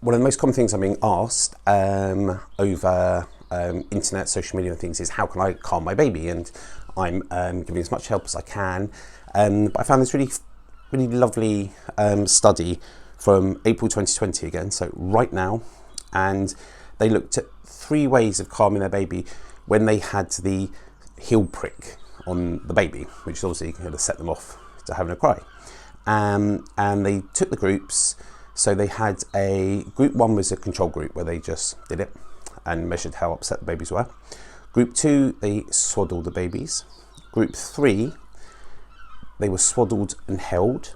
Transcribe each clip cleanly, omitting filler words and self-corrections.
one of the most common things I'm being asked over internet, social media and things is how can I calm my baby? And I'm giving as much help as I can. But I found this really lovely study from April 2020 again, so right now, and they looked at 3 ways of calming their baby when they had the heel prick on the baby, which is obviously going to set them off to having a cry. And they took the groups. So they had group 1 was a control group where they just did it and measured how upset the babies were. Group 2, they swaddled the babies. Group 3, they were swaddled and held.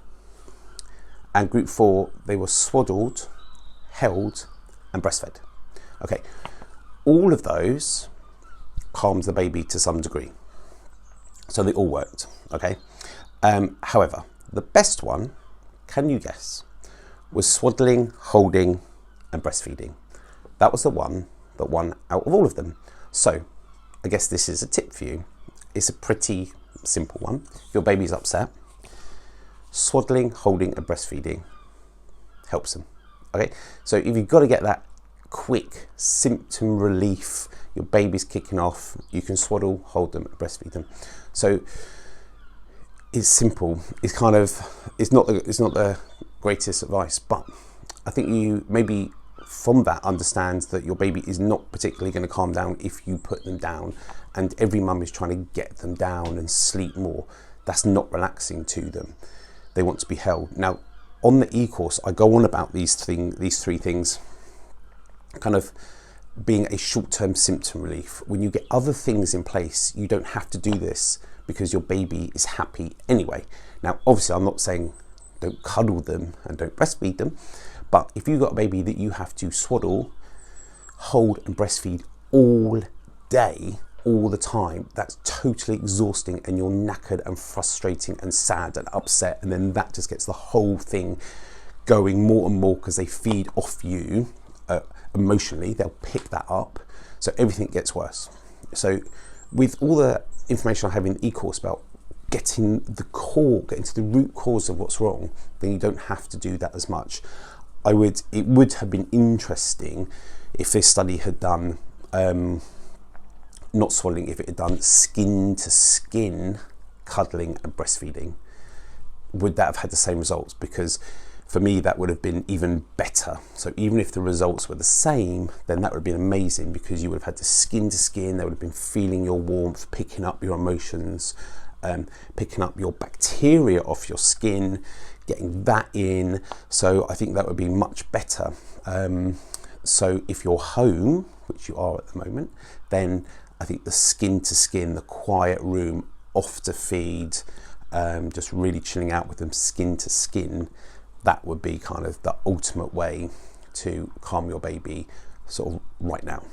And group 4, they were swaddled, held and breastfed. Okay, all of those calmed the baby to some degree. So they all worked, okay? However, the best one, can you guess, was swaddling, holding and breastfeeding. That was the one that won out of all of them. So I guess this is a tip for you. It's a pretty simple one. If your baby's upset, swaddling, holding and breastfeeding helps them. Okay, so if you've got to get that quick symptom relief, your baby's kicking off, you can swaddle, hold them and breastfeed them. So it's simple. It's kind of, it's not the greatest advice, but I think you maybe from that understand that your baby is not particularly going to calm down if you put them down, and every mum is trying to get them down and sleep more. That's not relaxing to them. They want to be held. Now on the e-course I go on about these 3 things kind of being a short-term symptom relief. When you get other things in place, you don't have to do this because your baby is happy anyway. Now obviously I'm not saying don't cuddle them and don't breastfeed them, but if you've got a baby that you have to swaddle, hold and breastfeed all day, all the time, that's totally exhausting and you're knackered and frustrating and sad and upset, and then that just gets the whole thing going more and more because they feed off you emotionally. They'll pick that up, so everything gets worse. So with all the information I have in the e-course about getting to the root cause of what's wrong, then you don't have to do that as much. It would have been interesting if this study had done not swaddling, if it had done skin to skin cuddling and breastfeeding. Would that have had the same results? Because for me that would have been even better. So even if the results were the same, then that would have been amazing, because you would have had the skin to skin, they would have been feeling your warmth, picking up your emotions, picking up your bacteria off your skin, getting that in. So I think that would be much better. So if you're home, which you are at the moment, then I think the skin to skin, the quiet room, off to feed, just really chilling out with them skin to skin, that would be kind of the ultimate way to calm your baby sort of right now.